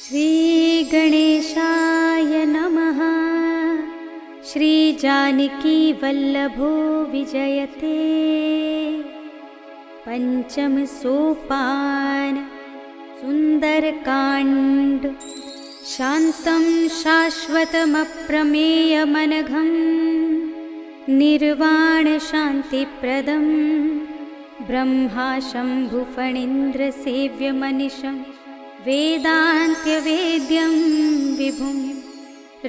श्री गणेशाय नमः। श्री जानकी वल्लभो विजयते। पंचम सोपान सुंदरकांड। शांतं शाश्वतमप्रमेयमनघं निर्वाण शांतिप्रदं ब्रह्मा शंभुफणीन्द्र सेव्यमनिशं वेदान्त्यवेद्यं विभुं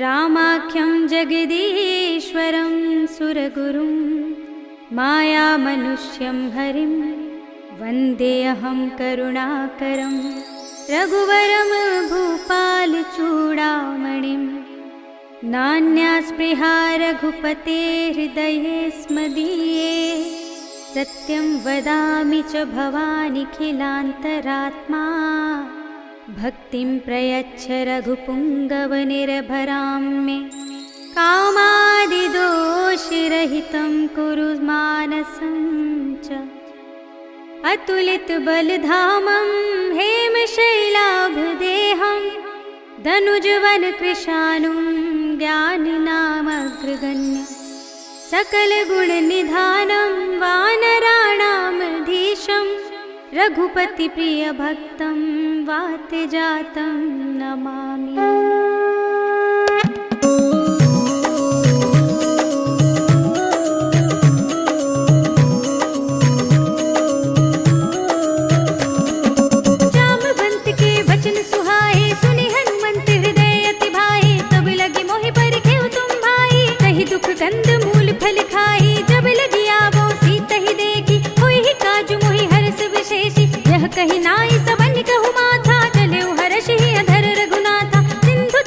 रामाख्यं जगदीश्वरं सुरगुरुं मायामनुष्यं हरिं वन्देऽहं करुणाकरं रघुवरं भूपालचूडामणिं। नान्यास्पृहा रघुपते हृदये स्मदीये सत्यं वदामि च भवानिखिलान्तरात्मा। भक्तिं प्रयच्छ रघुपुङ्गवनिर्भरां मे कामादिदोषरहितं कुरु मानसं च। अतुलितबलधामं हेमशैलाभदेहं धनुजवनकृशानुं ज्ञानिनामग्रगण्यं सकलगुणनिधानं वानराणामधीशं रघुपतिप्रियभक्तं वातजातं नमामि। जामवंत के वचन सुहाए सुनि हनुमंत हृदय अति भाए। तब लगी मोहि परिखेउ तुम भाई कहि दुख गंध मूल फल खाई। जब लगी आवो सीता ही देखी होई ही काजु मोहि हर्ष विशेषी। यह कहि नाई सबन कहु माथा चले हर्ष ही अधर रघुनाथा। सिंधु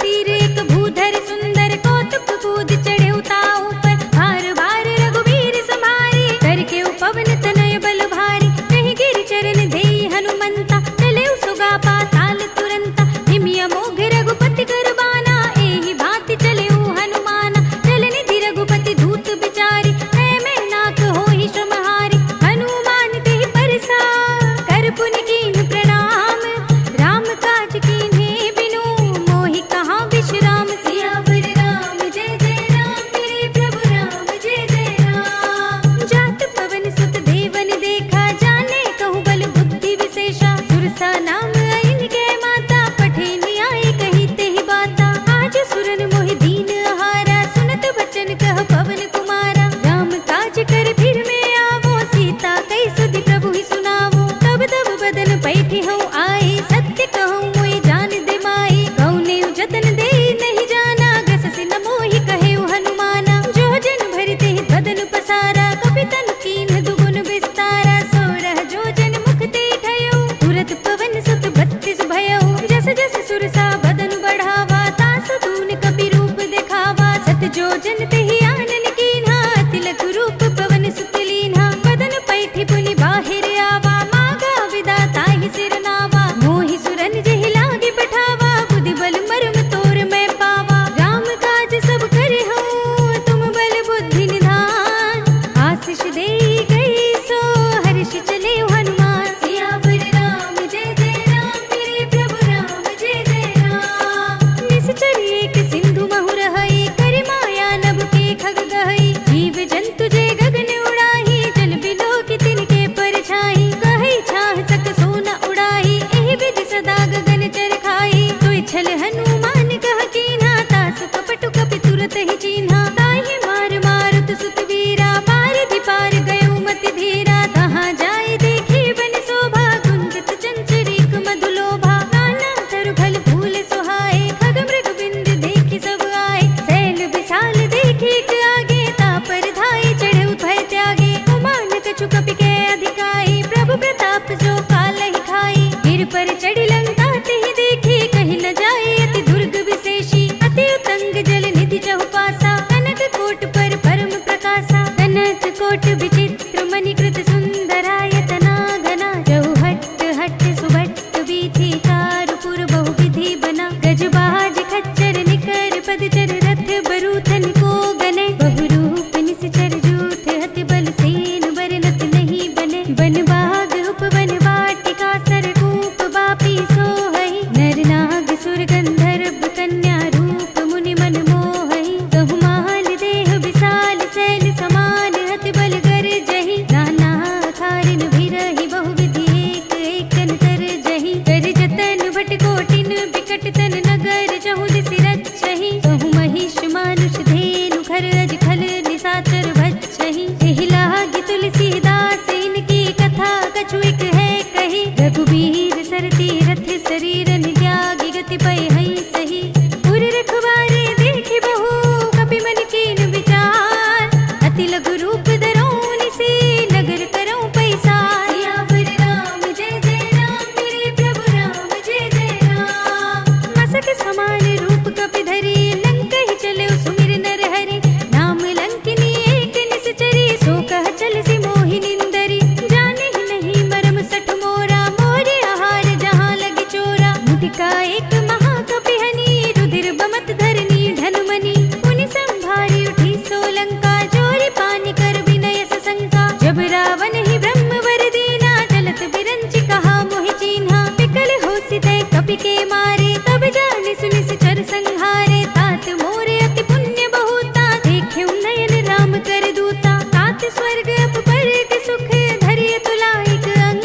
एक महाकपिहनी, रुधिर बमत धरनी ढनुमनी, पुनि संभारी उठी सोलंका, जोरी पानी कर विनय सशंका। जब रावण ही ब्रह्म वर दीना, चलत बिरंची कहा मोहि चीन्हा, विकल होसि तै कपि के मारे, तब जानि सुनि चर संहारे। तात मोरे अति पुण्य बहुता, देखेउ नयन राम कर दूता, तात स्वर्ग अपर के सुख, धरिय तुलाइक अंग।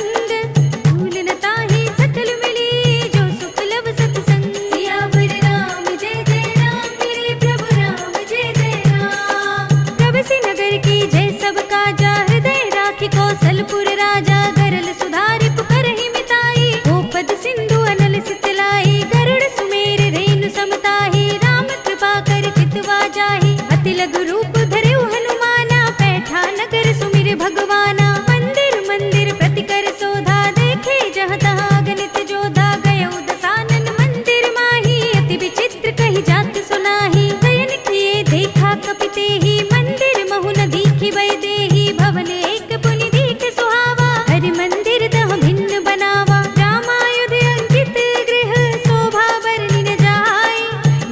भूल न ताहि सकल मिली, जो सुख लब सतसंग। सियावर राम जय जय राम, मेरे प्रभु राम जय जय राम। प्रभसि नगर की जय सब काजा, हृदय राखि कौशलपुर राजा। गरल सुधारि पुकारहि मिताई, गोपद सिंधु अनल सितलाई। गरुड़ सुमेर रेणु समताहि, राम कृपा कर चितवा जाहि। अति लघु रूप धरेउ हनुमाना, पैठा नगर सुमिर भगवाना। मंदिर मंदिर प्रति कर शोधा, देखे जहाँ तहाँ अगणित जोधा। गयउ दसानन मंदिर माही, अति विचित्र कहि जात सुनाही। शयन किए देखा कपि तेहि, मंदिर महु न दीखि बै देहि। भवन एक पुनि दीख सुहावा, हरि मंदिर तहाँ भिन्न बनावा। रामायुध अंकित गृह, शोभा वर्णि न जाय।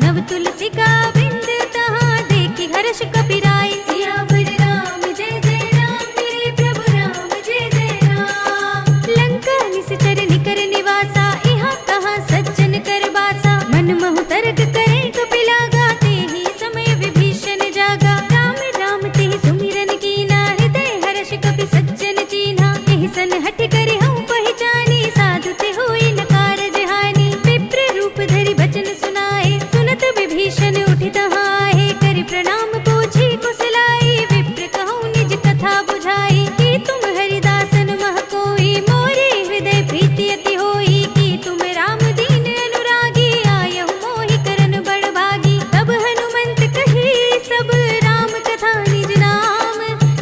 नव तुलसी का वृंद, तहाँ देखि हर्ष कपि राय। सियावर राम जय जय राम, मेरे प्रभु राम जय जय राम। लंका निश्चर निकर निवासा, इहाँ कहाँ सज्जन कर बासा। मन महु तर्क करे कपि लागा, तेहि समय विभीषण जागा। राम राम तेहि सुमिरन कीना, हृदय हर्ष कपि सज्जन चीन्हा। एहि सन हठि करे हऊँ पहिचानी, साधु ते होई न कारज हानि। विप्र रूप धरि बचन सुनाए, सुनत विभीषण उठि तहाँ आहे। करि प्रणाम पूछी कुशलाई, विप्र कहूँ निज कथा बुझाई। कि तुम हरिदासन मह कोई, मोरे हृदय प्रीति अति होई। कि तुम राम दीन अनुरागी, आयहु मोहि करन बड़ भागी। तब हनुमंत कही सब, राम कथा निज नाम।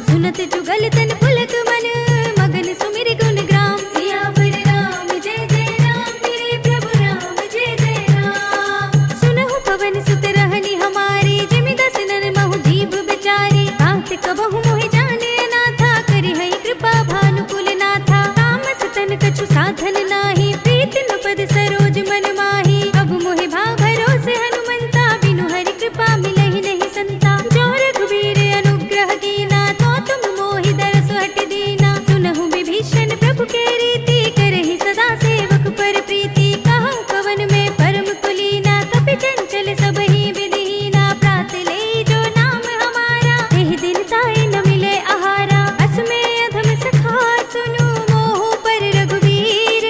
सुनत जुगल तन पुलक मन, मगन सुमिर गुण ग्राम। सियावर राम जय जय राम, मेरे प्रभु राम जय जय राम। सुनहु पवन सुत रहनि हमारे, जिमि दसनन महु जीव बिचारे। तात कबहु मोहि जाने अनाथा, करि हई कृपा भानुकुल नाथा। तामस तन कछु साधन नाही, प्रीति न पद सरोज मन माही। अब मोहि भाव भरोसे हनुमंता, बिनु हरि कृपा मिलहि नहीं संता। जो रघुबीर अनुग्रह कीना, तो तुम मोहि दरस हटि दीना। सुनहु विभीषण प्रभु के रीति, करहि सदा सेवक पर प्रीति। कहूँ कवन में परम कुलीना, कपि चंचल सबहि विधिहीना। प्रात ले जो नाम हमारा, एहि दिन ताहि न मिले आहारा। अस में अधम सखा सुनु, मोह पर रघुवीर।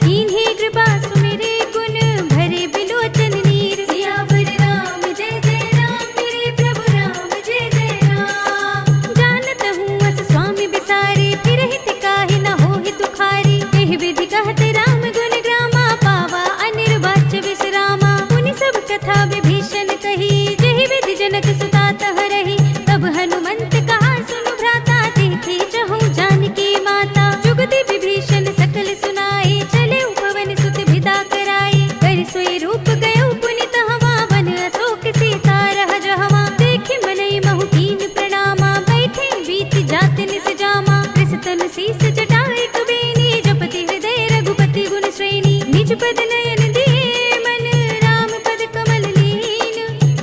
कीन्ही कृपा सुमिरे गुण, भरे बिलोचन नीर। सियावर राम जय जय राम, मेरे प्रभु राम जय जय राम। जानत हूँ अस स्वामी बिसारी, फिरहि तिकाहि न होहि दुखारी। एहि विधि कहते राम गुण ग्रामा, पावा अनिर्वाच्य विश्रामा। पुनि सब कथा विभीषण कही, जेहि विधि जनक सुता तह रही। तब हनुमंत कहा सुनु भ्राता, देखे चहु जानकी माता। जुगति विभीषण सकल सुनाई, चले पवन सुत विदा कराई। कर सोई रूप गयो पुनि तहवा, वन अशोक सीता रह जहवा। देखि मनई महु कीन प्रणामा, बैठे बीति जात निस जामा। कृषतन शीस जटाई कुबेनी, जपति हृदय रघुपति गुण श्रेणी। निज पद नयन दिए मन, राम पद कमल लीन।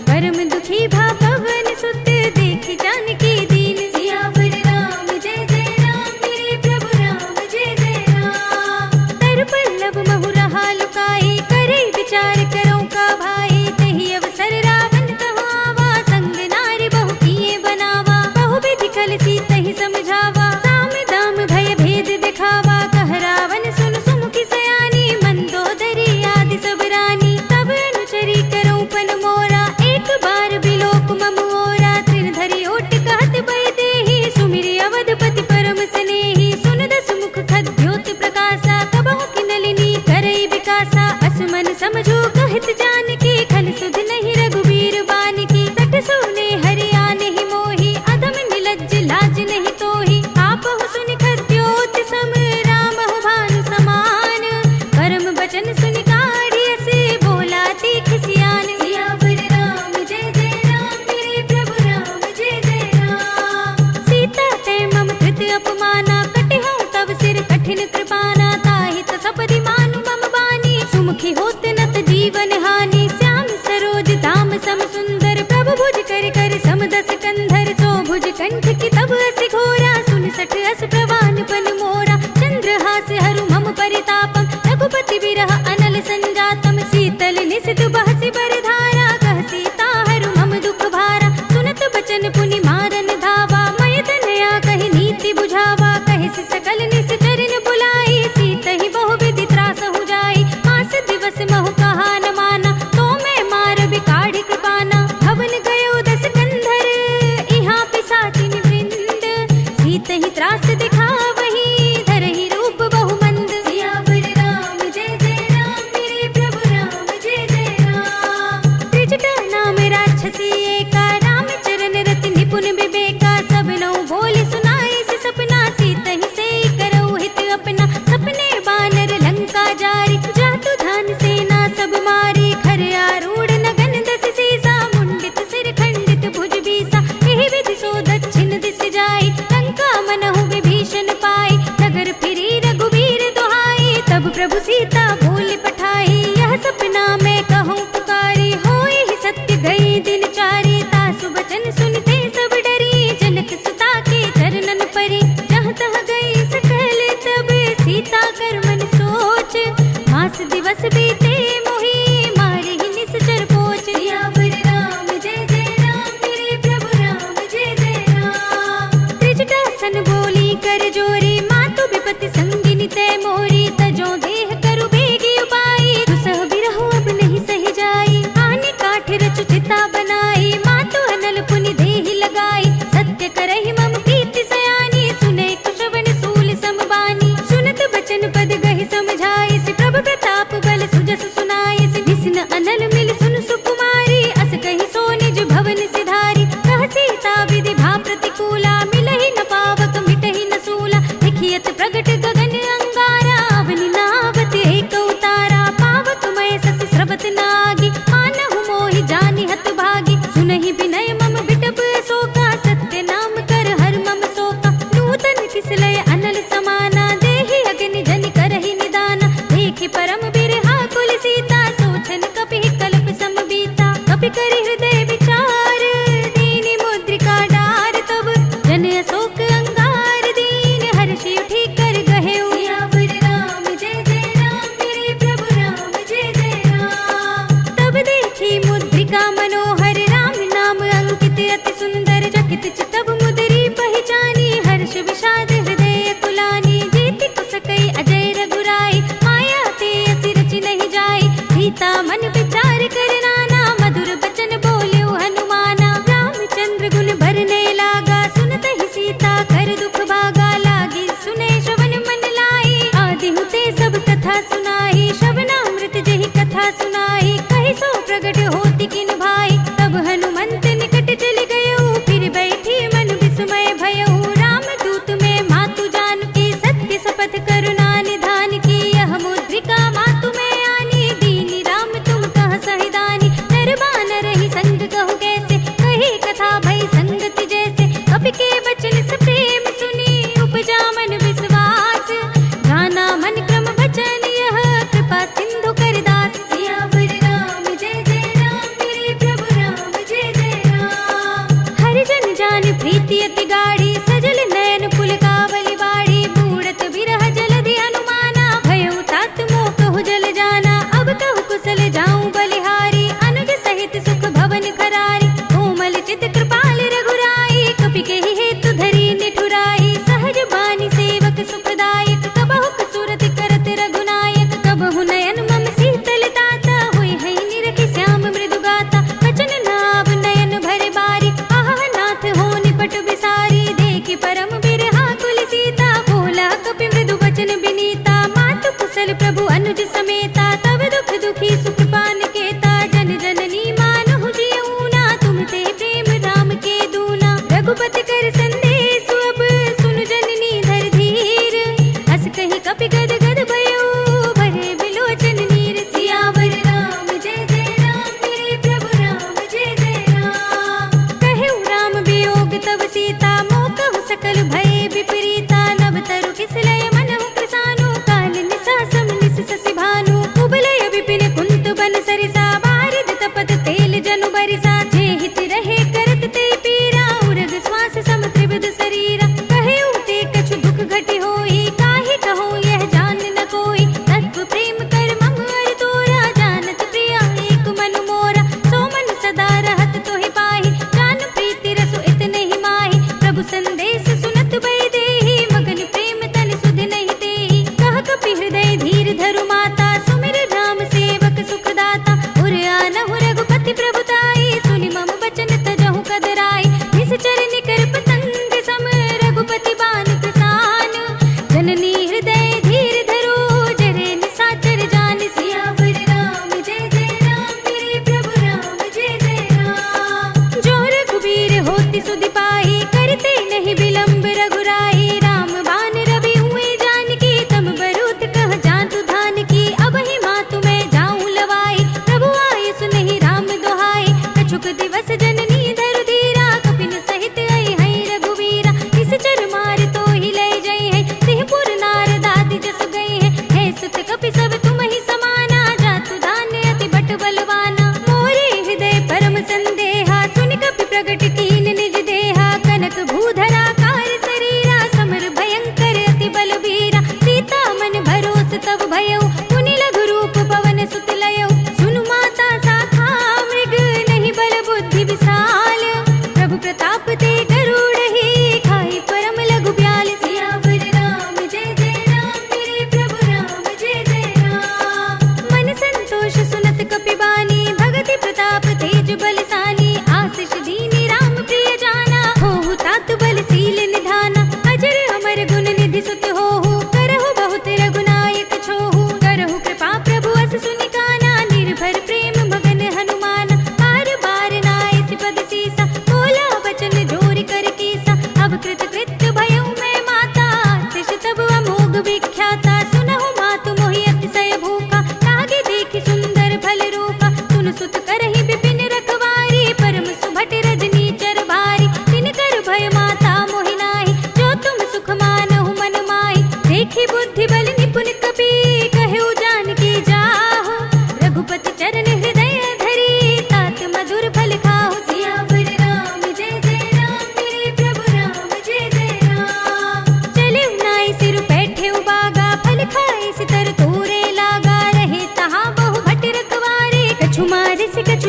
परम दुखी भा पवन सुत, देखि जानकी दीन। सियावर राम जय जय राम, मेरे प्रभु राम जय जय राम। तर पल्लव महु रहा लुकाई, करे विचार करो का भाई। तहि अवसर रावण कहाँ आवा, संग नारी बहु किए बनावा। बहु विधि कल सीतहि समझावा, साम दाम भय भेद दिखावा। कह रावण सुन सुमुखी सयानी, मंदोदरी आदि सब रानी। तब अनुचरी करो पन मोरा, एक बार बिलोक मम ओरा। तृण धरि ओट कहत बै देहि, सुमिरि अवधपति परम स्नेही। सुन दस मुख खद्योत प्रकाशा, कबहु किनलिनी करई विकासा। असमन समझो कहत जानकी, खल सुध नहीं रघुबीर बानकी। सठ सोने हरि आनेहि मोहि, अधम निलज्ज लाज नहीं तोहि। आपहु सुनि खद्योत सम, रामहु भानु समान। परम बचन सुनि काढ़ी अस, बोला तीख सियान। सियावर राम जय जय राम, मेरे प्रभु राम जय जय राम। सीता ते मम कृत अपमाना, कटिहउँ तव सिर कठिन कृपाना। ताहि त सपदि मानु मम बानी, सुमुखी होत न जीवन हानि श्याम सरोज धाम सम सुंदर प्रभु भुज कर कर समदस कंधर सो भुज कंठ की तब अस घोरा सुन सठ अस प्रवान पन मोरा चंद्रहास हरु मम परितापम रघुपति विरह अनल संजातम शीतल निशित बहसि बरधारा कह सीता हरु मम दुख भारा सुनत बचन पुनि मारन धावा मय तनया कहि नीति बुझावा कहि सि सकल निस चरण बुलाई सीत ही बहु विधि त्रास हो जाई मास दिवस महु कहा न माना तो मैं मार बिकाढ़ कृपाना भवन गयो दस कंधर इहाँ पिसाचिन वृंद सीत ही त्रास दिखावही धरहि रूप बहु मंद सियावर राम जय जय राम मेरे प्रभु राम जय जय राम त्रिजटा नाम राक्षसी एका राम चरण रति निपुण विवेका सब नौ बोल सुनाई से सपना सीत ही से करऊ हित अपना सपने बानर लंका जारी जातु धान सेना सब मार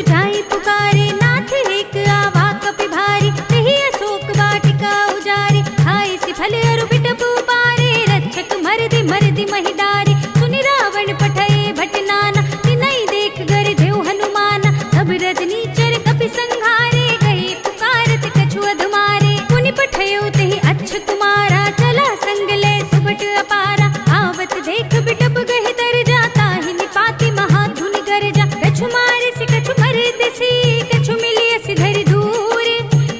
कछु जाई पुकारे, नाथ एक आवा कपि भारी, तेहि अशोक वाटिका उजारी, खाए सि फल अरु बिटप उपारे, रक्षक मरदि मरदि महिदारी, सुनि रावण पठए भट नाना, तिनहि देख गर देव हनुमाना, सब रजनीचर कपि संघारे, कहे पुकारत कछु अधमारे, पुनि पठयो तेहि अच्छ कुमारा, चला संग ले सुबट अपारा, आवत देख बिटप गहि तर जाता, ही निपाति महाधुनि गरजा, कछु मारे सि कछु मरदि सी, कछु मिलिय सि धरि दूर,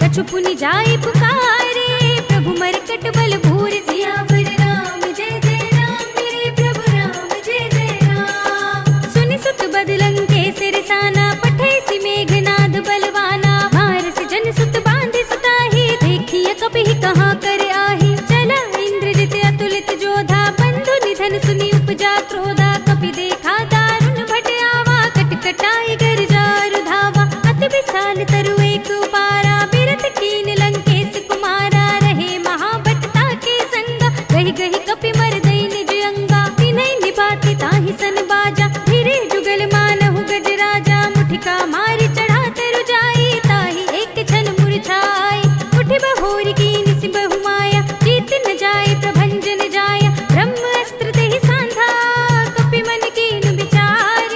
कछु पुनि जाई पुकारे, प्रभु मरकट बल भूरि, सियावर राम जय जय राम, मेरे प्रभु राम जय जय राम। सुनि सुत बदलंग के सिरसाना, पठै सि मेघनाद बलवाना, मारस जन सुत बांधि सुताही, देखिए कपिहि कहाँ कर आही, चला इंद्रजित अतुलित जोधा, बंधु निधन सुनि उपजा क्रोधा, कपि देखा दारुण भट आवा, कटकटाई गर्जा रुधावा, अति विशाल तरु एक उपारा, बिरथ कीन लंकेश कुमारा, रहे महाभटता के संगा, गहि गहि कपि मरदई निज अंगा, तिन्हि निपाति ताहि सन बाजा, धीरे जुगल मानहु गज राजा, मुठिका मारि चढ़ा तरु जाई, ताहि एक क्षण मुरझाई, उठि बहोरी कीनि सि बहु माया, जीत न जाय प्रभंजन जाया, ब्रह्म अस्त्र तेहि सांधा, कपि मन कीन विचार,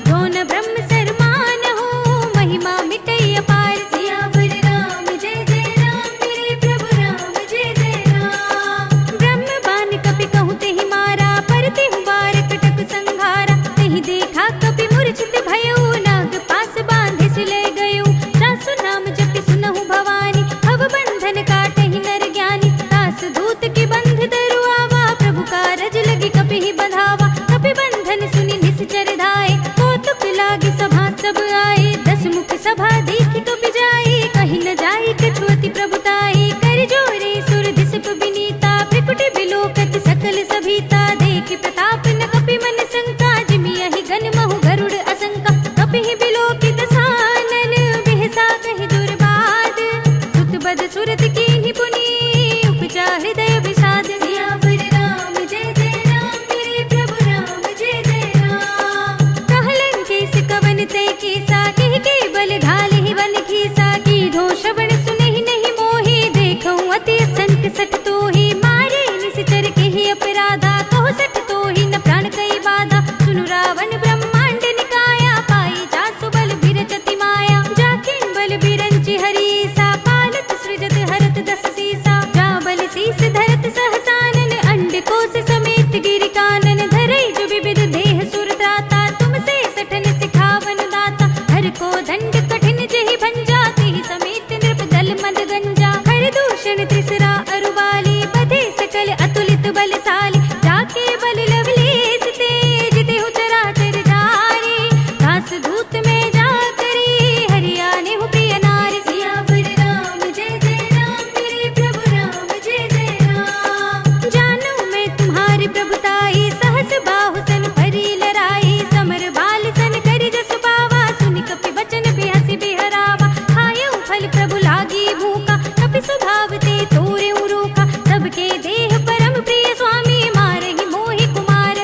दोन ब्रह्म सरमान हो, महिमा मिटई अपार, सियावर राम जय जय राम, मेरे प्रभु राम जय जय राम। ब्रह्म बान कपि कहूँ तेहि मारा, पर तेहु बार कटक संघारा, तेहि देखा कपि मूर्छित भयउ, नाग पास बांधि सि लय गयउ, जासु नाम जपि सुनहु भवानी, भव बंधन काटहि नर ज्ञानी, दास दूत की बंध धरु आवा, प्रभु कारज लगी कपिहि बंधावा, कपि बंधन सुनि निश्चर धाये, कौतुक लागी सभा सब आए, दस मुख सभा देखि कपि जाए, कहि न जाए कछु अति प्रभुताई, कर जोरे सुर दिसप विनीता, भ्रिकुटि बिलोकत सकल सभीता, देखि प्रताप न कपि मन शंका, जिमियहि गन महु गरुड़ असंका, कपिहि बिलोकित सानन, बिहसा कहि दुर्बाद, सुत बद सुरत कीन्हि पुनि, उपजा हृदय विषाद, सियावर राम जय जय राम, मेरे प्रभु राम जय जय राम। कहलन केस कवन तै केसा, कहि के बल ढालहि वन खीसा, कीधो श्रवण सुनहि नहीं मोहि, देखऊँ अति असंख सठ तोहि, मारे निश्चर केहि अपराधा, कहो सठ तोहि न प्राण कई बाधा, सुनु रावण ब्रह्मांड निकाया, पाई जासु बल बिरचति माया, जाकिन बल बिरंचि हरीसा, पालत सृजत हरत दस सीसा, जा बल शीस धरत सहसानन, अंड कोश समेत गिरि कानन, धरई जो विविध देह सुर त्राता, तुम से सठन सिखावन दाता, हर को दंड कठिन जहि भंजा, तेहि समेत नृप दल मद गंजा, हर दूषण त्रिसरा अरुवाली, बधे सकल अतुलित बलशाली, जाके बल लवलेस तेज, तेहु चराचर जारी, दास दूत में जा करी, हरियाने हु प्रिय नारी, सियावर राम जय जय राम, मेरे प्रभु राम जय जय राम। जानू मैं तुम्हारी प्रभुताई, सहस बाहु सन परी लराई, समर बाल सन करि जसु पावा, सुनि कपि बचन बिहसि बिहरावा, खायउ फल प्रभु लागी भूखा, कपि स्वभाव ते तोरेउ रूखा, सबके देह परम प्रिय स्वामी, मारहि मोहि कुमार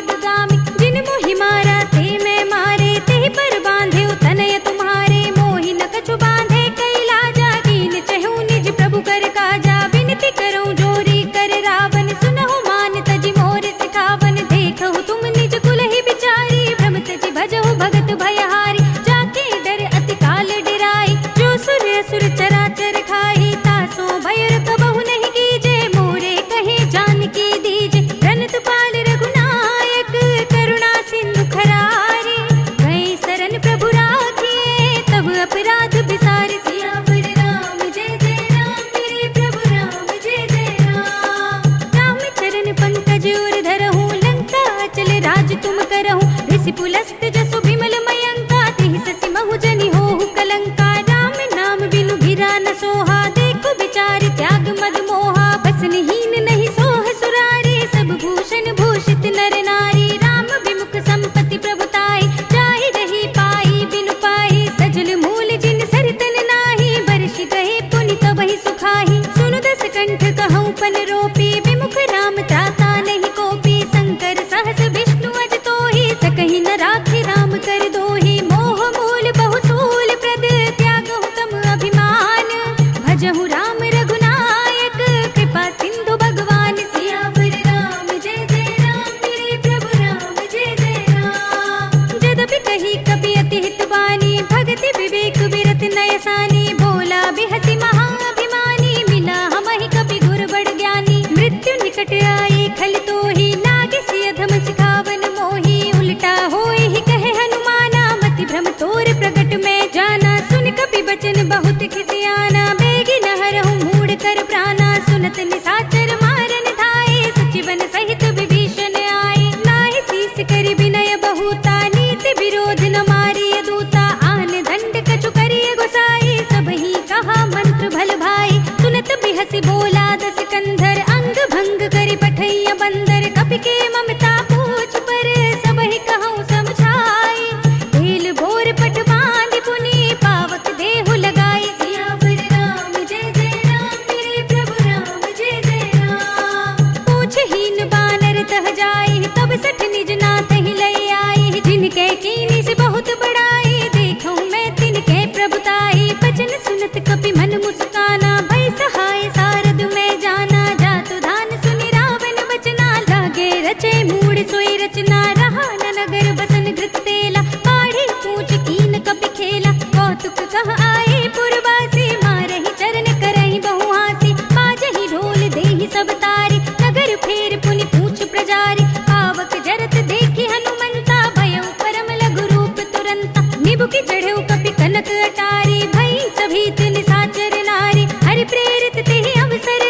बहुत खिसियाना, बेगी नहरहु मूड कर प्राणा, सुनत निशाचर मारन धाये, सचिवन सहित विभीषण आए, नाहि शीस करि विनय बहुता, नीति विरोध न मारिय दूता, आन दंड कछु करिय गोसाई, सबहि कहा मंत्र भल भाई, सुनत बिहसि बोला दस कंधर, अंग भंग करि पठैया बंदर, कपि के ममता पूछ पर, सबहि कहूँ समझाई, ढील भोर पट बांधि पुनि, पावक देहु लगाई, सियावर राम जय जय राम, मेरे प्रभु राम जय जय राम। पूछहीन बानर तह जाई, तब सठ निज नाथ ही लय आई, जिनके कीनी से बहुत बड़ाई, देखूं मैं तिनके प्रभुताई, बचन सुनत कपि मन मुस्काना, भय सहाय सारद में जाना, जातु धान सुनि रावण बचना, लागे रचे मूड सोई रचना, रहा न नगर बसन घृत तेला, पाढ़ी पूछ कीन कपि खेला, कौतुक कह आए पुरवासी, मारहि चरण करहि बहु हासी, बाजहि ढोल देहि सब तारी, नगर फेर पुनि पूछ प्रजारी, पावक जरत देखि हनुमंता, भयउ परम लघु रूप तुरंता, निबुकि चढ़ेउ कपि कनक अटारी, भई सभीत निशाचर नारी, हरि प्रेरित तेहि अवसर,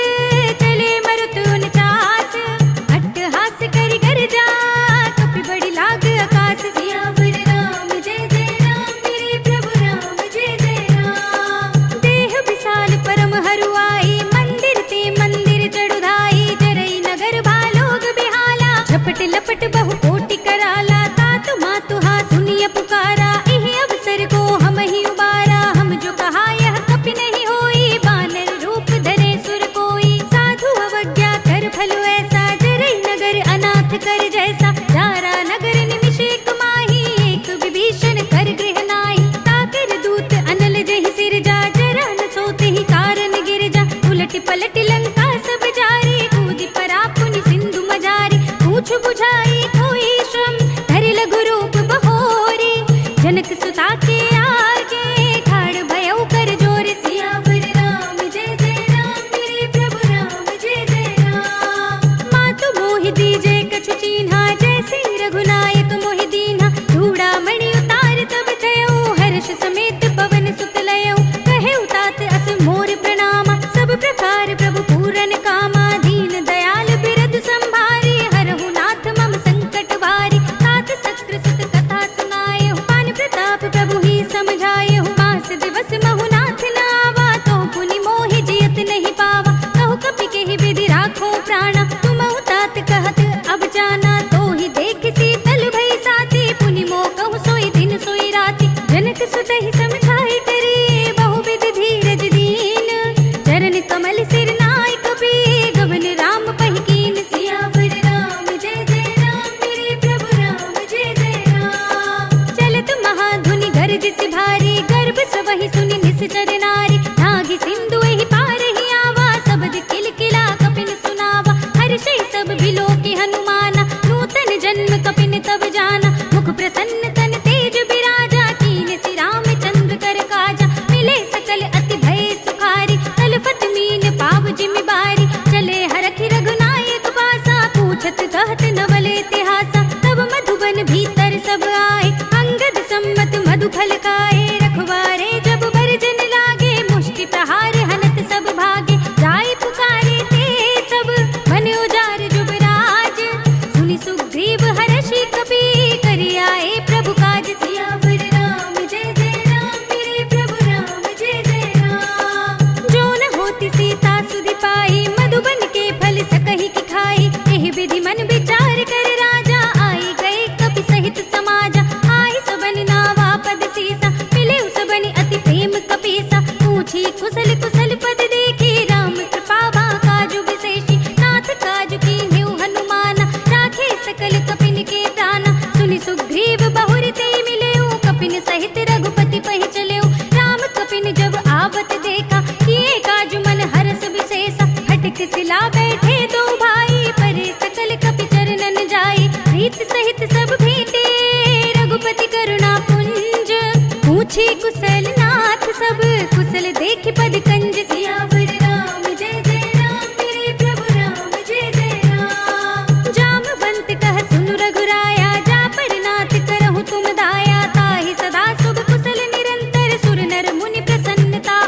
चले मरुत उनचास, अट्टहास करि गर्जा, कपि बड़ी लाग आकाश, सियावर राम जय जय राम, मेरे प्रभु राम जय जय राम। देह विशाल परम हरुआई, मंदिर ते मंदिर चढ़ुधाई, जरई नगर भालोग बिहाला, झपट लपट बहु कोटि कराला, तात मातु हा सुनिय पुकारा, इहि अवसर को हम ही उबारा, हम जो कहा यह कपि नहीं होई, बानर रूप धरे सुर कोई, साधु अवज्ञा कर फल ऐसा, जरई नगर अनाथ कर जैसा, जारा नगर निमिष एक माही, एक विभीषण कर गृह नाहि, ताकर दूत अनल जहि सिर जा, जरा न सोते ही कारण गिर जा, उलट पलट लंका सब जारी, कूदि परा पुनि सिंधु मजारी, पूछ बुझाई कोई श्रम, धरि लघु रूप बहोरी, जनक सुता के आगे, ठाड़ भयउ कर जोर, सियावर राम जय जय राम, मेरे प्रभु राम जय जय राम। मातु मोहि दीजे कछु चीन्हा, जैसे रघुनायक मोहि दीन्हा, चूड़ामणि उतार तब थयउ, हर्ष समेत पवन सुत लयउ, कहेउ तात अस मोर प्रणामा, सब प्रकार प्रभु पूरन कामा, दीन दयाल बिरधु संभारी, हरहु नाथ मम संकट भारी, तात सत्र सुत कथा सुनाएहु, पान प्रताप प्रभु ही समझाएहु, मास दिवस महु नाथ न आवा, तो पुनि मोहि जियत नहीं पावा, कहु कपि केहि विधि राखो प्राणा, तुमहु तात कहत अब जाना, तो ही देख शीतल भई साथी, पुनि मो कहु सोई दिन सोई राति, जनक सुत ही समझाई करी, बहु विधि धीरज दीन, चरण कमल सिर नाय कपि, गवन राम पहि कीन, सियावर राम जय जय राम, मेरे प्रभु राम जय जय राम। चलत महाधुनि गर्जिसि भारी, गर्भ सबहि सुनि निश्चर नारी, नागी सिंधु एहि पार ही आवा, सबद किलकिला कपिन सुनावा, हर्षै सब बिलोकि हनुमाना, नूतन जन्म कपिन तब जाना, मुख प्रसन्न तन तेज बिराजा, कीन सि रामचंद्र कर काजा, मिले सकल अति भय सुखारी, तलफत मीन पाव जिमि बारी, चले हरखि रघुनायक पासा, पूछत कहत नवल इतिहासा, तब मधुबन भीतर सब आए, अंगद सम्मत मधु फल खाए, रखवारे जब बरजन लागे, मुष्टि प्रहार हनत सब भागे, जाय पुकारे ते सब, मन उजार जुबराज, सुनि सुग्रीव हर्षि कपि, करि आए प्रभु काज, सियावर राम जय जय राम, मेरे प्रभु राम जय जय राम। जो न होती सीता सुधि पाई, मधुबन के फल सकहि की खाई, एहि विधि मन विचार कर राजा, आई गए कपि सहित समाजा, आई सबन नावा पद सीसा, मिले सबनि अति प्रेम कपीसा, पूछी कुशल कुशल पद देखी, राम कृपा बा काजु विशेषी, नाथ काजु कीन्हेउ हनुमाना, राखे सकल कपिन के प्राणा, सुनि सुग्रीव बहुर ते मिलेउ, कपिन सहित रघुपति पहि चलेउ, राम कपिन जब आवत देखा, किए काजु मन हरस विशेषा, हटक सिला बैठे दो भाई, परे सकल कपि चरणन जाई, प्रीत सहित सब भेंटे, रघुपति करुणा पुंज, पूछी कुशल नाथ सब, कुशल देखि पद कंज, सियावर राम जय जय राम, मेरे प्रभु राम जय जय राम। जामवंत कह सुनु रघुराया, जा पर नाथ करहु तुम दाया, ताहि सदा शुभ कुशल निरंतर, सुर नर मुनि प्रसन्नता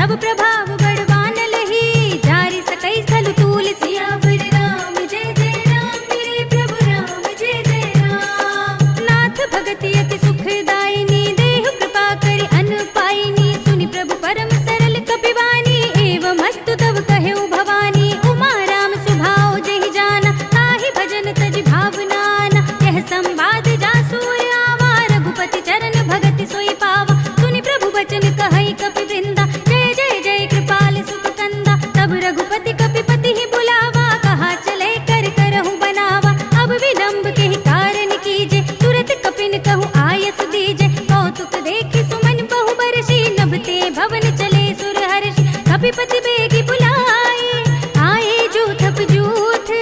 तब प्रभाव बड़वान लही जारी सकई स्थल तूल सियावर राम जय जय राम मेरे प्रभु राम जय जय राम। नाथ भगति अति सुखदायिनी देहु कृपा करि अन पाइनी सुनि प्रभु परम सरल कपिवानी एवं अस्तु तब कहु भवानी उमा राम सुभाव जहि जाना ताहि भजन तज भावनाना यह संवाद जासूर आवा रघुपति चरण भगति सोई पावा सुनि प्रभु वचन कहई कपि वृंदा जय जय जय कृपाल सुख कंदा तब रघुपति कपिपति ही बुलावा कहा चले कर करहु बनावा अब विलंब के कारण कीजे तुरत कपिन कहु आयस दीजे कौतुक देखि सुमन बहु बरसी नभते भवन चले सुर हर्षि कपिपति बेगी बुलाए आए जूथप जूथ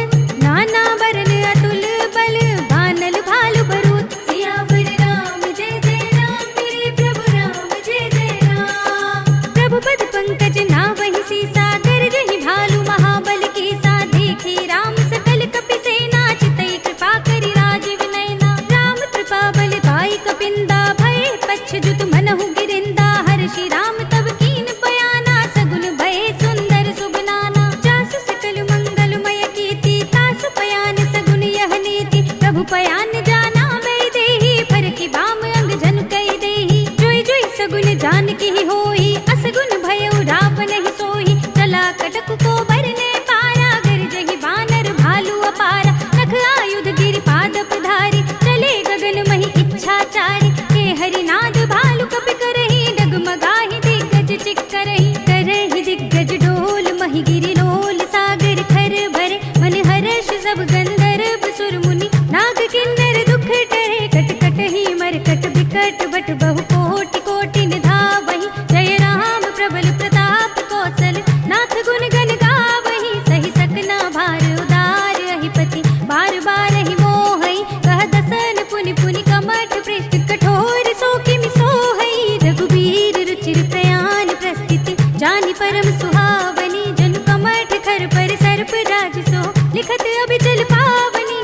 नाना बरन अतुल बल बानल भालु भरूत सियावर राम जय जय राम मेरे प्रभु राम जय जय राम। प्रभु पद पंकज नावहि सीसा गरजहि भालु महाबल की सा देखी राम सकल कपि सेना चितई कृपा करि राजीव नयना राम कृपा बल पाई कपिंदा भय पच्छ जुत मनहु गिरिंदा हर्षि राम तब कीन पयाना सगुन भय सुंदर सुबनाना जासु सकल मंगलमय कीर्ति तासु पयान सगुन यह नीति प्रभु पयान जाना मैं देही फर की बाम अंग जन कई देही जोई जोई सगुन जान की होई असगुन भयउ राप नहीं सोही चला कटक को बरने पारा गरजहि बानर भालु अपारा नख आयुध गिरि पाद पधारी चले गगन मही इच्छाचारी के हरिनाद भालु कपि करहि डगमगाहि दिग्गज चिक्करहि करहि दिग्गज डोल मही गिरि लोल सागर खर भरे मन हर्ष सब गंधर्व सुर मुनि नाग किन्नर दुख टरे कट कट ही मरकट बिकट बट बहु कोटि कोटि निधावहि जय राम प्रबल प्रताप कौशल नाथ गुण गण गावहि सही सकना भार उदार अहिपति बार बार ही मोहई कह दसन पुनि पुनि कमठ पृष्ठ कठोर सो किमि सोहई रघुबीर रुचिर प्रयान प्रस्थिति जानि परम सुहावनी जनु कमठ खर पर सर्प राज सो लिखत अभिचल पावनी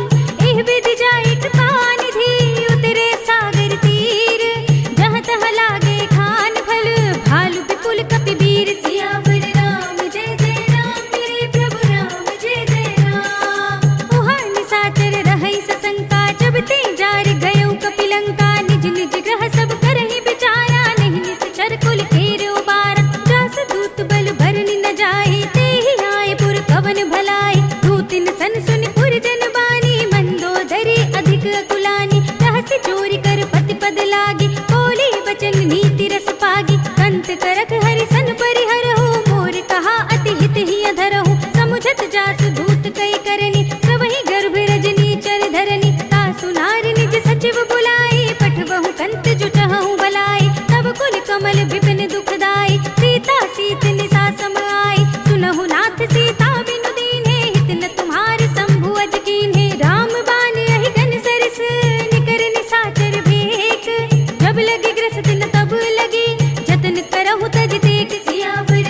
एह विधि जाई कृपा निधि उतरे सागर तीर जहाँ तहाँ लागे खान फल भालु विपुल कपि वीर सियावर राम जय जय राम मेरे प्रभु राम जय जय राम। उहाँ निशाचर रहै सशंका जब ते जार गयो कपिलंका निज निज ग्रह सब करहि विचारा नहीं निश्चर कुल केर उबारा जास दूत बल भरनि न जाहि तेहि आए पुर कवन भलाई दूतिन सन सुनि पुर जन बानी मंदोदरी अधिक अकुलानी रहस्य चोरी कर पति पद लागी बोली वचन नीति रस पागी कंत करक हरि सन परिहरहु मोर कहा अति हित ही अधरहु समुझत जासु दूत कई करनी सबहि गर्भ रजनी चर धरनी तासु नारी निज सचिव बुलाई पठबहु कंत जो चहु भलाई तब कुल कमल विपिन दुखदाई सीता सीत निसा सम आई सुनहु नाथ सीता बिनु दीन्हे हित न तुम्हार शंभु अज कीन्हे राम बान अहि घन सरस निकर निसाचर भेक जब लगी ग्रस्त न तब लगी जतन करहु तज तेक सियावर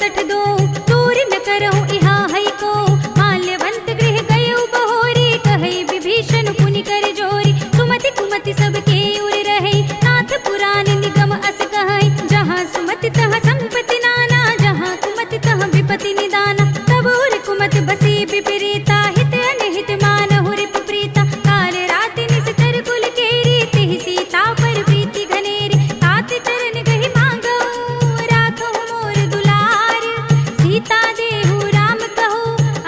सठ दो दूर न करहु इहा है को माल्यवंत गृह गयो बहोरी कहे विभीषण पुनि कर जोरी सुमति कुमति सबके उर रहे नाथ पुराण निगम अस कहे जहाँ सुमति तहाँ संपत्ति नाना जहाँ कुमति तहाँ विपत्ति निदाना तब उर कुमति बसी विपरीता हित अनहित मानहु रिप प्रीता काल राति निस्तर कुल केरी तिहि सीता पर प्रीति घनेरी तात चरण गहि मांगो राखो मोर दुलार सीता देहु राम कहो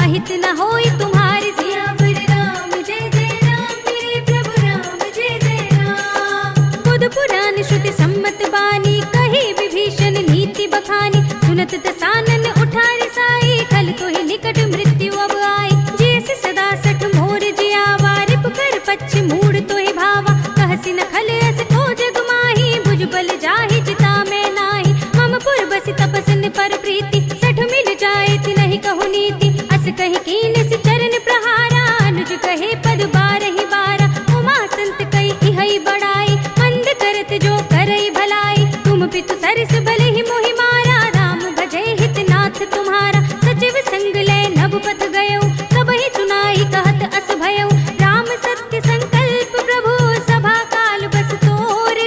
अहित न होई तुम्हारी सियावर राम जय जय राम मेरे प्रभु राम जय जय राम बुध पुराण श्रुति सम्मत बानी कही विभीषण नीति बखानी सुनत दसानन उठारी साई कल तो ही निकट मृत्यु अब आई जैसे सदा सठ मोर जियावा रिप कर पच्छि मूड तो ही भावा कहसी न खल अस को जग माही भुज बल जाहि चिता में नाही मम पुर बसि तपसन पर प्रीति सठ मिल जाए ति नहीं कहु नीति अस कहि कीन सि चरण प्रहारा अनुज कहे पद बारहि बारा उमा संत कई इहै बड़ाई मंद करत जो करई भलाई तुम पितु सरस भले ही मोहि मारा राम भजै हित नाथ तुम्हारा सचिव संग ले नभ पथ गयो सब ही सुनाई कहत अस भयो राम सत्य संकल्प प्रभु सभा काल बस तोर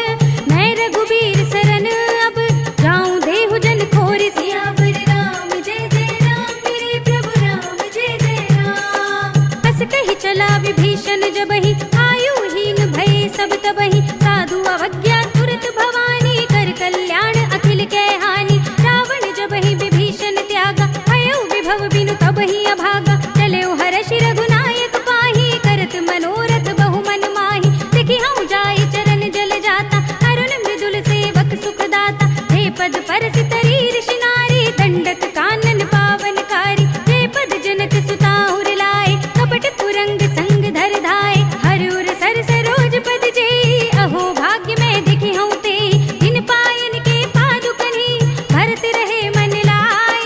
मैं रघुबीर शरण अब जाऊं देहु जन खोर सियावर राम जय जय राम मेरे प्रभु राम जय जय राम अस कही चला विभीषण जबहि आयुहीन भय सब तबहि साधु अवज्ञा तुरत भवानी कर कल्याण अखिल के हानि रावण जबहि विभीषण त्यागा भयो विभव बिनु तबहि अभागा चले हर्षि रघुनायक पाही करत मनोरथ बहु मन माही देखि हूँ जाई चरण जल जाता अरुण मृदुल सेवक सुख दाता हे पद पर सितरी ऋषि नारी दंडक कानन पावनकारी हे पद जनक सुता उर लाए कपट कुरंग संग धर धाय हर उर सर सरोज पद जेई अहो भाग्य में देखि हूँ ते इन पायन के पादुकनि भरत रहे मन लाए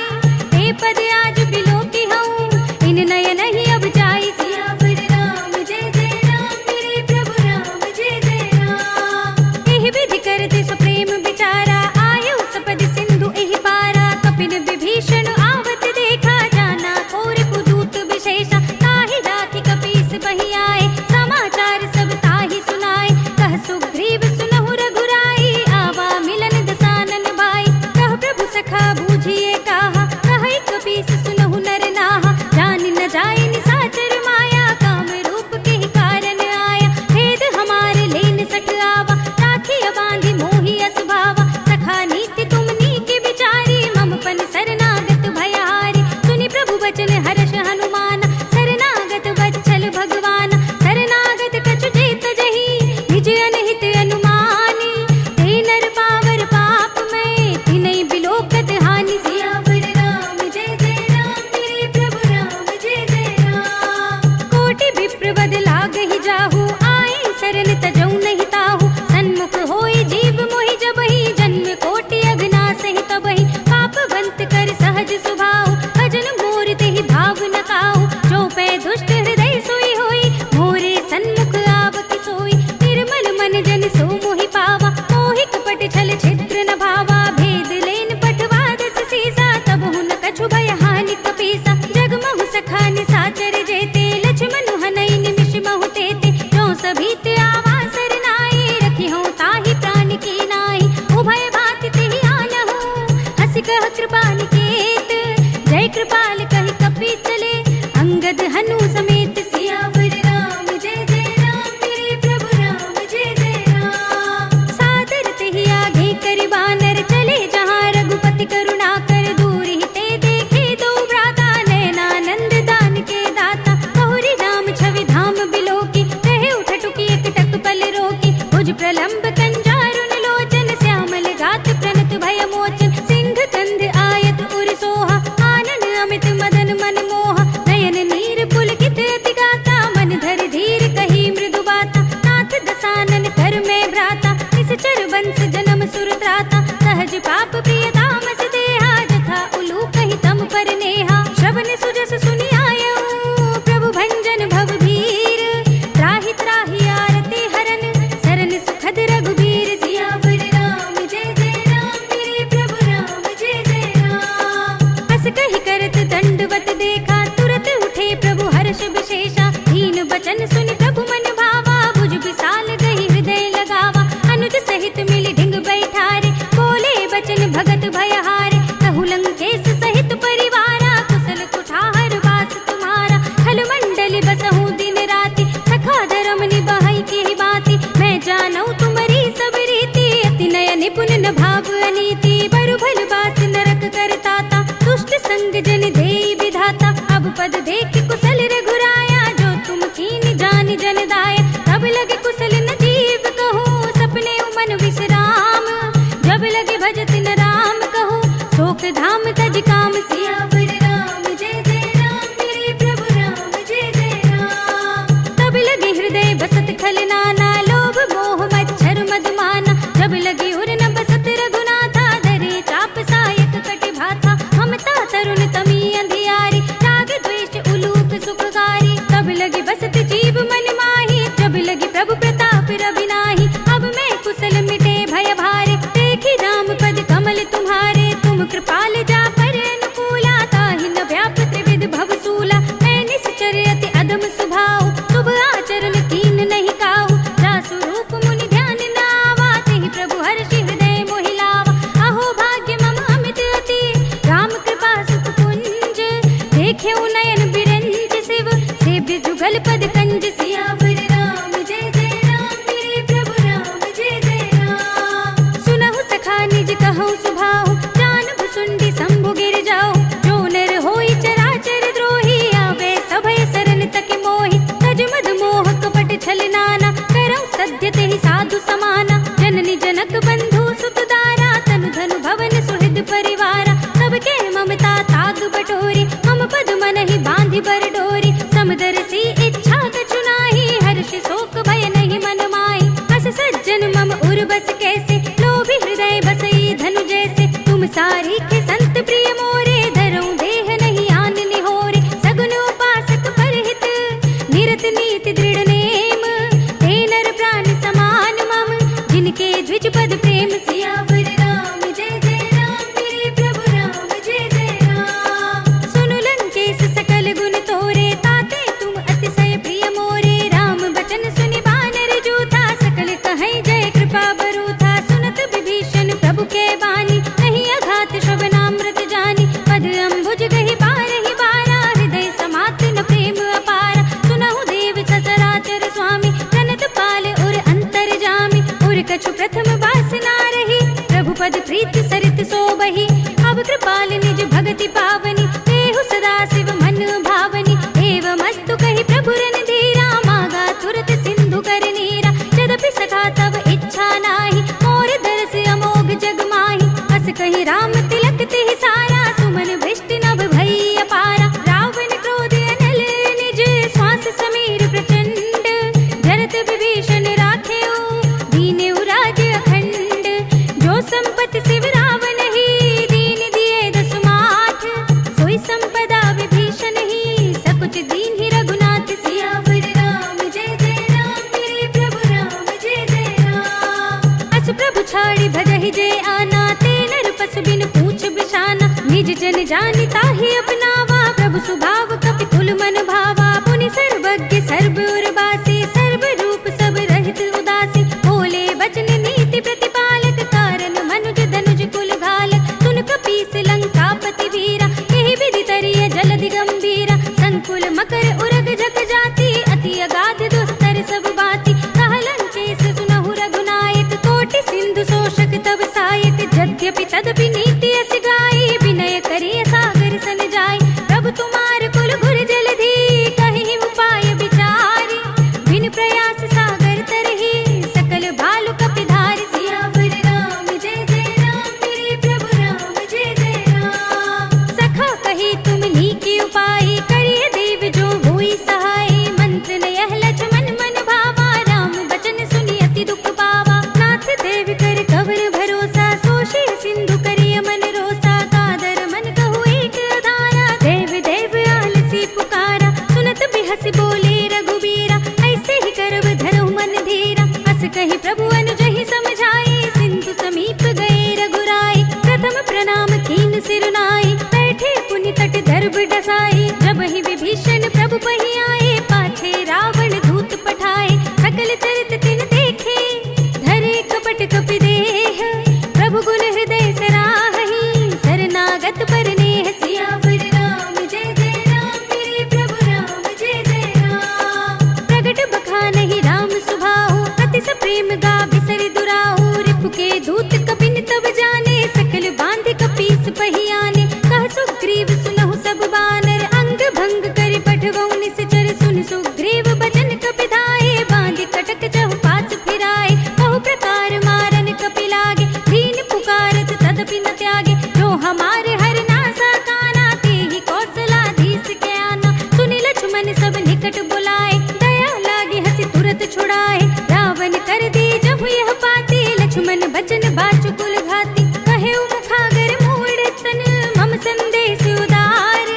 हे पद आज बिलो की हूँ इन नयन ही अब जाई सियावर राम जय जय राम मेरे प्रभु राम जय जय राम एहि विधि करते सुप्रेम विचारा आयु सपद सिंधु एहि पारा कपिन विभीषण आवत देखा जाना और पुदूत विशेषा ताहि राति कपीस बहि आए समाचार सब ताहि सुनाए कह सुग्रीव सुनहु रघुराई आवा मिलन दसानन भाई कह प्रभु सखा बूझिए कहा कहि कपीस सुनहु नर नाहा जान न जाए निसाचर माया काम रूप के ही कारण आया भेद हमारे लेन सठ आवा राखिया बांधि मोहि असभावा सखा नीति तुम नीके विचारी मम पन शरणागत भयहारी सुनि प्रभु वचन हर्ष हनुमान शरणागत वत्सल भगवान शरणागत कछु जेत जही निज अनहित अनुमानी ते नर पावर पाप में तिनै बिलोकत हानि सियावर राम जय जय राम मेरे प्रभु राम जय जय राम कोटि विप्र बद लागहि जाहु आए शरण तजौ नहीं ताहु सन्मुख होई जीव मोहि जबहि जन्म कोटि अगना सहि तबहि पापवंत कर सहज सुभाव भजन मोर तेहि भाव न काहु जो पै दुष्ट हृदय सोई होई मोरे सन्मुख आवति सोई निर्मल मन जन सो मोहि पावा मोहि कपट छल छिद्र न भावा भेद लेन पठवा दस सीसा तब हुन कछु भय हानि कपीसा जगमहु सखा निसाचर जेते लक्ष्मण हनई निमिष महु तेते जो सभीत आवा सरनाई रखी हूँ ताहि प्राण की नाई उभय भांति तिहि आनहु हंसि कह कृपा निकेत जय कृपाल कहि कपि चले अंगद हनु समेत सियावर राम जय जय राम मेरे प्रभु राम जय जय राम सादर तेहि आगे करि बानर चले जहाँ रघुपति करुणा कर दूर ही ते देखे दो भ्राता नयनानंद दान के दाता बहुरी राम छवि धाम बिलो की रहे उठ टुकी एक टक पल रोकी भुज प्रलंब कंजारुन लोचन श्यामल गात प्रणत भय मोचन सिंह कंध आयत उर सोहा आनन अमित मदन मन मोहा नयन नीर पुलकित भगत भय हारे, कहु लंकेश सहित परिवारा, कुशल कुठार वास तुम्हारा। खल मंडली बसहु दिन राति, सखा धर्म निभाई के बाती। मैं जानऊ तुम्हारी सब रीति, अति नय निपुण न भाव अनीति। बरु भल बास नरक करताता, दुष्ट संग जन देई विधाता। अब पद देख कुशल रघुराया, जो तुम कीन जान जन दाया। तब लगे कुशल न जीव कहूँ, सपने मन विश्राम। जब लगे भजत न राम कहूँ, शोक धाम तज काम। सियावर राम जय जय राम, मेरे प्रभु राम जय जय राम। तब लगे हृदय बसत खल नाना, लोभ मोह मच्छर मदमाना। जब लगे उर न बसत रघुनाथा, धरे चाप सायक कटि भाथा। ममता तरुण तमी अंधियारी, राग द्वेष उलूक सुखकारी। तब लगे बसत जीव मन माही, जब लगे प्रभु प्रताप रवि नाही। अब मैं कुशल मिटे भय भारे, देखी राम पद कमल तुम्हारे। तुम कृपाल जा पर अनुकूला, ताहि न व्याप त्रिविध भवसूला। मैं निश्चर अति अधम स्वभाव, शुभ आचरण कीन नहीं काहू। जासु रूप मुनि ध्यान न आवा, तेहि प्रभु हर्षि हृदय मोहि लावा। अहो भाग्य मम अमित अति, राम कृपा सुख कुंज। देखेउ नयन बिरंज शिव, सेव्य जुगल पद कंज। सियावर राम जय जय राम, मेरे प्रभु राम जय जय राम। सुनहु सखा निज कहूँ सुभाहु, जानहु सुंडी शंभु गिर जाओ। जो नर होई चराचर द्रोही, आवे सभय सरन तक मोहि। तज मद मोह कपट छल नाना, करऊ सद्य तेहि साधु समाना। जननी जनक बंधु सुत दारा, तनु धनु भवन सुहृद परिवारा। सबके ममता ताग बटोरी, मम पद मन ही बांधि बर डोरी। समदर्शी इच्छा कछु नाही, हर्ष शोक भय नहीं मन माही। अस सज्जन मम उर बस कैसे, लोभी हृदय बसई धनु जैसे। तुम सारी के संत प्रिय मोरे, धरऊं देह नहीं आन निहोरे। सगुन उपासक परहित, निरत नीति दृढ़ नेम। ते नर प्राण समान मम, जिनके द्विज पद प्रेम। सियावर राम जय जय राम, मेरे प्रभु राम जय जय राम। सुनु लंकेश सकल गुण तोरे, ताते तुम अतिशय प्रिय मोरे। राम बचन सुनि बानर जूथा, सकल कहै जय कृपा बरूथा। सुनत विभीषण प्रभु के बानी, नहीं अघात श्रवणामृत जानी। पद अम्बुज गहि बारहि बारा, हृदय समात न प्रेम अपारा। सुनहु देव सचराचर स्वामी, जनत पाल उर अंतर जामी। उर कछु प्रथम वासना रही, प्रभु पद प्रीत सरित सोबहि। अब कृपाल निज भगति पावनी, देहु सदा शिव मन भावनी। एवमस्तु कहि प्रभु रणधीरा, मागा तुरत सिंधु कर नीरा। यद्यपि सखा तब इच्छा नाही, मोर दरस अमोघ जग माही। अस कहि राम तिलक तिहि सारा, सुमन भ्रष्ट नभ भई अपारा। रावण क्रोध अनल निज, श्वास समीर प्रचंड। जरत विभीषण राखेउ, दीनेउ राज अखंड। जो संपत्ति शिव रावण ही, दीन दिए दसु माठ। सोई संपदा विभीषण ही, सकुच दीन ही रघुनाथ। सियावर राम जय जय राम, मेरे प्रभु राम जय जय राम। अस प्रभु छाड़ी भजहि जय आना, ते नर पशु बिन पूछ बिछाना। निज जन जानि ताहि अपनावा, प्रभु सुभाव कपि कुल मन भावा। पुनि सर्वज्ञ सर्व उर्वासी, सर्व रूप सब रहित उदासी। बोले वचन नीति प्रतिपालक, कारण मनुज धनुज कुल घालक। सुन कपीस लंकापति वीरा, एहि विधि तरिय जलधि गंभीरा। संकुल मकर उरग जग जाति, अति अगाध दुस्तर सब बाती। कह लंकेश सुनहु रघुनायक, कोटि सिंधु शोषक तब सायक। यद्यपि तदपि नीति अस गाई, विनय करिय सागर सन जाई। प्रभु तुम्हार कुल गुर जलधि, कहि उपाय विचारी। बिन प्रयास सागर तरहि, सकल भालु कपिधारी। सियावर राम जय जय राम, मेरे प्रभु राम जय जय राम। सखा कही तुम नीकी उपाय, करिय देव जो हुई सहाय। मंत्र न यह लक्ष्मण मन भावा, राम बचन सुनि अति दुख पावा। नाथ देव कर कवर भरोसा, सोषे सिंधु करिय मन रोसा। कादर मन तात पर नेह। सियावर राम जय जय राम, मेरे प्रभु राम जय जय राम। प्रगट बखानहि राम सुभाहु, अति स प्रेम गा बिसरि दुराहु। रिपु के दूत कपिन तब जाने, सकल बांधि कपीस पहियाने। कह सुग्रीव सुनहु सब बानर, अंग भंग करि पठवहु निश्चर। सुन सुग्रीव बचन कपि धाये, बांधि कटक चहुपाच फिराए। बहु प्रकार मारन कपि लागे, दीन पुकारत तदपि न त्यागे। जो हमारे हर नासा काना, तेहि कौशलाधीश के आना। सुनि लक्ष्मण सब निकट बुलाए, दया लागे हंसी तुरत छुड़ाए। रावण कर दी जहु यह पाती, लक्ष्मण बचन बाचु कुल घाती। कहे मुखागर मूढ़ स्तन, मम संदेश उदार।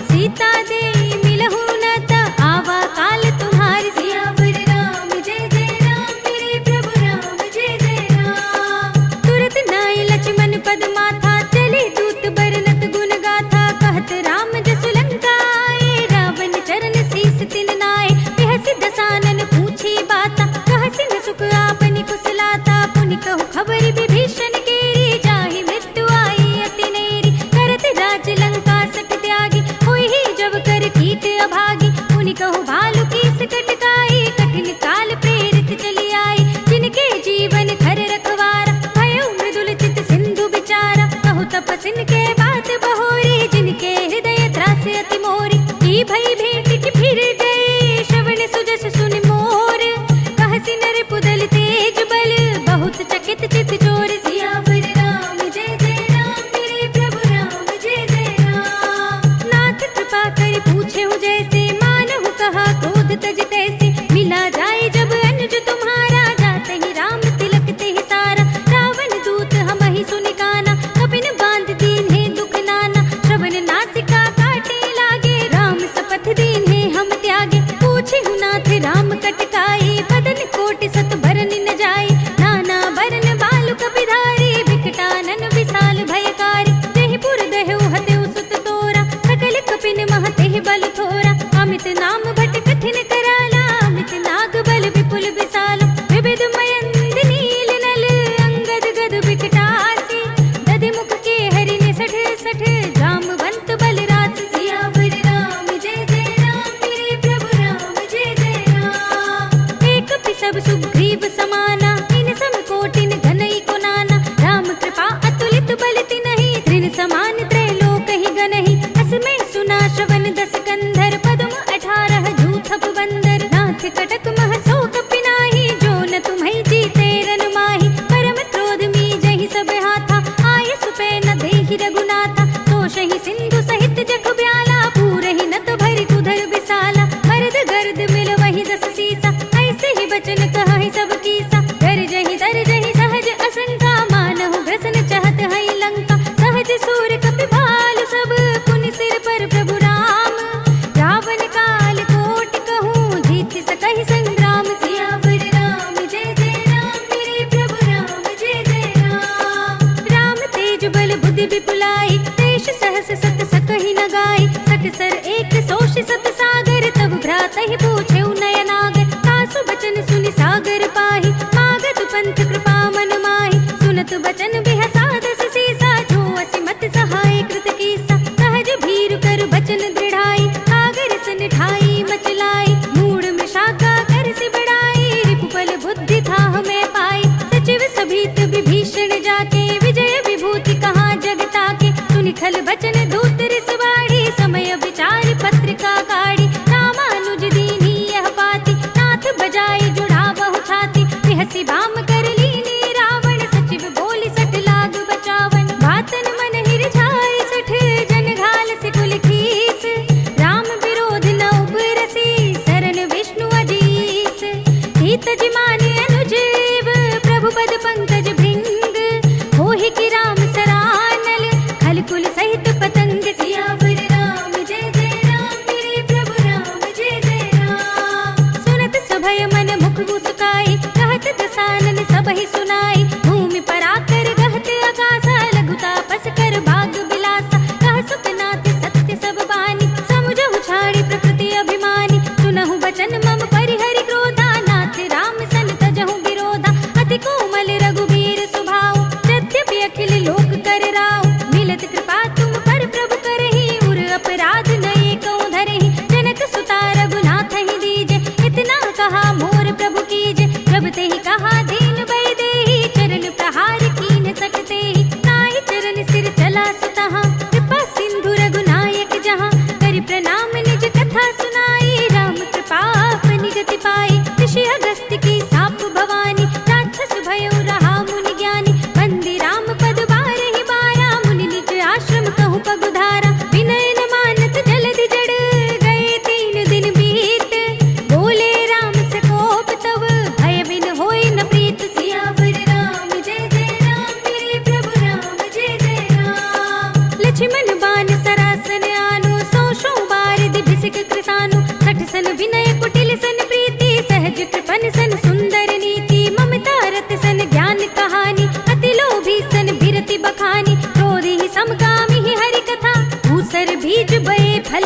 सीता दे मिलहु न त, आवा काल तुम्हारी। सियावर राम जय जय राम, मेरे प्रभु राम जय जय राम। तुरत नाय लक्ष्मण पद माथा, चले दूत बरनत गुण गाथा। कहत राम जसु लंका आए, रावण चरण शीस तिन नाय। बिहसि दसानन पूछी बाता, कहसि न सुख आपनि कुशलाता। पुनि कहु खबर विभीषण केरी, जाहि मृत्यु आई अति नेरी। करत राज लंका सठ त्यागी, होई ही जब कर कीट अभागी। पुनि कहु भालु कीस कटकाई, कठिन काल प्रेरित चली आई। जिनके जीवन खर रखवारा, भयो मृदुल चित सिंधु बिचारा। कहु तपसिन के बात बहोरी, जिनके हृदय त्रास अति मोरी। की भई भेंट की फिर गए, श्रवण सुजस सुन मोर। कहसि नर पुदल तेज बल, बहुत चकित चित चोर। सियावर राम जय जय राम, मेरे प्रभु राम जय जय राम। नाथ कृपा कर पूछे हूँ जैसे, मानहु कहा क्रोध तज तैसे। मिला जाए जब अनुज तुम्हारा, जाते ही राम तिलक ते ही सारा। रावण दूत हम ही सुनि काना, कपिन बांध दीन्हे दुख नाना। श्रवण नासिका काटे लागे, राम सपथ दीन्हे हम त्यागे। पूछे हूँ नाथ राम कटकाई, बदन कोटि सत भरन न जाए। नाना बरन बालु कपिधारी, विकटानन विशाल भयकारी। देहि पुर देहु हतेउ सुत तोरा, सकल कपिन मह तेहि बल थोरा। अमित नाम भट कठिन कराला, अमित नाग बल विपुल विशाला। विविध मयंद नील नल, अंगद गद विकटासी। दधि मुख के हरि निसठ सठ, जामवंत बलराज। सियावर राम जय जय राम, मेरे प्रभु राम जय जय राम। एक पि सब सुग्रीव समाना, इन सम कोटिन घनई को नाना। राम कृपा अतुलित बल तिनहि, तृण समान त्रैलोक ही गनहि। असमय सुना श्रवण दस कंधर, पद्म 18 जूथप बंदर। नाथ कटक मह सो कपि नाही, जो न तुम्है जीते रन माही। परम क्रोध मी जहि सब हाथा, आय सुपै न देहि रघुनाथा। तोषहि सिंधु सहित जग ब्याला, पूरहि न तो भरि कुधर बिसाला। मर्द गर्द मिल वही दस सीसा, ऐसे ही बचन कहहि सब कीसा। गरजहि दरजहि सहज असंका, मानहु ग्रसन चहत है लंका। सहज सूर कपि भालु सब, पुनि सिर पर प्रभु राम। रावण काल कोटि कहूँ, जीत सकहि संग्राम। सियावर राम जय जय राम, मेरे प्रभु राम जय जय राम। राम तेज बल बुद्धि विपुलाई, शेष सहस सत सकहि न गाई। सकसर एक सोष सत सागर, तब भ्रातहि पूछेउ नयनागर। तासु बचन सुनि सागर पाहि, मागत पंथ कृपा मन माहि। सुनत बचन बिहसा दस सीसा, जो असिमत सहाय कृत कीसा। सहज भीरु कर बचन दृढ़ाई, सागर सन ठाई मचलाई। मूढ़ में शाखा कर से बढ़ाई, रिपुबल बुद्धि था हमें पाई। सचिव सभीत विभीषण जाके, विजय विभूति कहाँ जग ताके। सुनि खल बचन दूत रिसवाड़ी, समय विचार पत्रिका काढ़ी। रामानुज दीन्ही यह पाती, नाथ बजाई जुड़ा बहु छाती। बिहसी बाम कर लीनी रावण, सचिव बोली सठ लाग बचावन। बातन मन हिर छाए सठ, जन घाल से कुल खीस। राम विरोध न उपरसी, शरण विष्णु अजीस। हित जिमाने अनुजीव, प्रभु पद पंकज भृंग। होहि की राम सरानल, खल कुल सहित पतंग। सियावर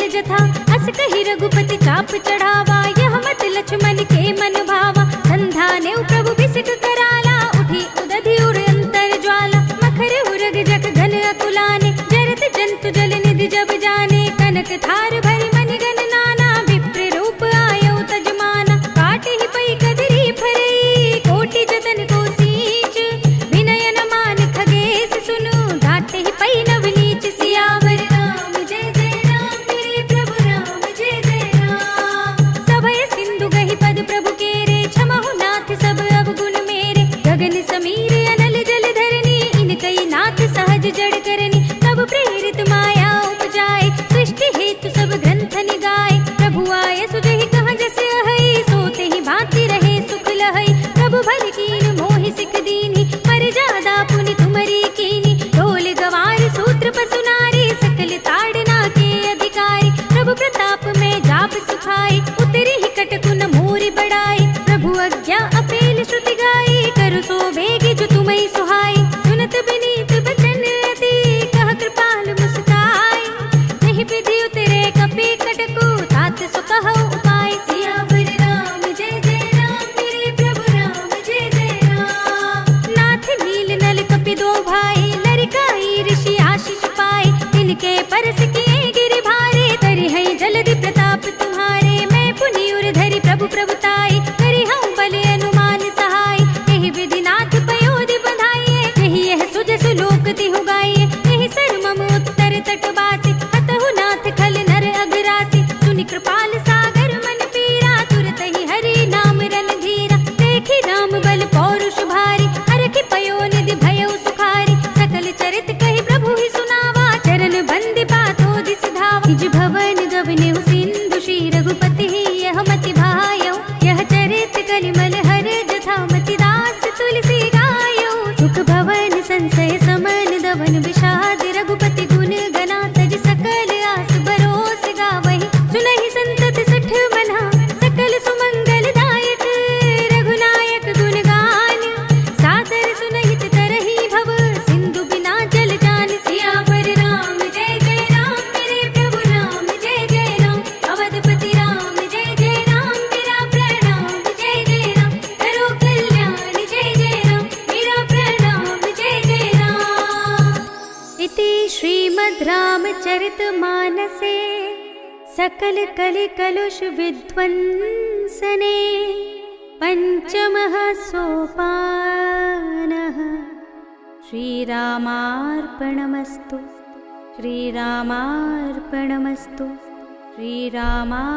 जथा। अस कही रघुपति चाप चढ़ावा, यह मत लक्ष्मण के मन भावा। संधा ने प्रभु बिसिक कराला, उठी उदधि उर अंतर ज्वाला। मखर उरग जग घन अकुलाने, जरत जंतु जल निधि जब जाने। कनक थार भरि मन गण नाना, विप्र रूप आयो तजमाना। काटे ही पई कदरी फरई, कोटि जतन को सींच। विनय न मान खगेश सुनु, घाटे ही पई नवनीच। सियावर राम जय जय राम, मेरे प्रभु राम जय जय राम। सभय सिंधु गहि पद प्रभु केरे, क्षमहु नाथ सब अवगुण मेरे। गगन समीर अनल जल धरनी, इनकई नाथ सहज जड़ करनी। तब प्रेरित माया उपजाए, सृष्टि हेतु सब ग्रंथ निगाए। प्रभु आय सुजहि कहाँ जस अहै, सोते ही भांति रहे सुख लहै। प्रभु भल कीन मोहि सिख दीनी, पर जादा पुनि तुमरी कीनी। ढोल गवार सूत्र पसु नारी, सकल ताड़ना के अधिकारी। प्रभु प्रताप में जाप सुखाई, उतरी ही कटकुन मोरि बढ़ाई। प्रभु आज्ञा अपेल श्रुति गाई, करु सो भेगी जो तुम्हें सुहाई। सुनत बिनीत बचन अति, कह कृपाल मुस्काई। नहीं विधि उतरे कपि कटकु, तात सो कहो उपाय। सियावर राम जय जय राम, मेरे प्रभु राम जय जय राम। नाथ नील नल कपि दो भाई, लरिकाई ऋषि आशीष पाए। तिनके परस किए गिरि भारे, करि है जलधि प्रताप तुम्हारे। मैं पुनि उर धरि प्रभु प्रभुताई, करि हूँ बल अनुमान सहाय। यही विधि नाथ पयोधि बधाइए, यही यह सुजसु लोक तिहु गाइए। यही सर मम उत्तर तटवासी, हतहु नाथ खल नर अघरासी। सुनि कृपाल सागर मन पीरा, तुरत ही हरि नाम रन धीरा। देखी राम बल पौरुष भारी, हरखि पयोनिधि भयउ सुखारी। सकल चरित कहि प्रभु ही सुनावा, चरण बंदि पाथो दिस धावा। निज भवन गवनेउ सिंधु, श्री रघुपति ही यह मति भायौ। यह चरित कलिमल हर जथा, मति दास तुलसी गायौ। सुख भवन संशय समन दवन, विषाद रघुपति गुण गना। तज सकल आस बरोस गावहि, सुनहि संतत सठ मना। सकल सुमंगल दायक, रघुनायक गुण गान। सादर सुनहित तरहि भव, सिंधु बिना जल जान। सियावर राम जय जय राम, मेरे प्रभु राम जय जय राम। अवधपति राम जय जय राम, मेरा प्रणाम जय जय राम। करो कल्याण जय जय राम, मेरा प्रणाम जय जय राम। इति श्रीमद् रामचरितमानसे सकल कलि कलुष विध्वंसने पंचमः सोपानः। श्रीरामार्पणमस्तु, श्रीरामार्पणमस्तु, श्रीरामार्पणमस्तु।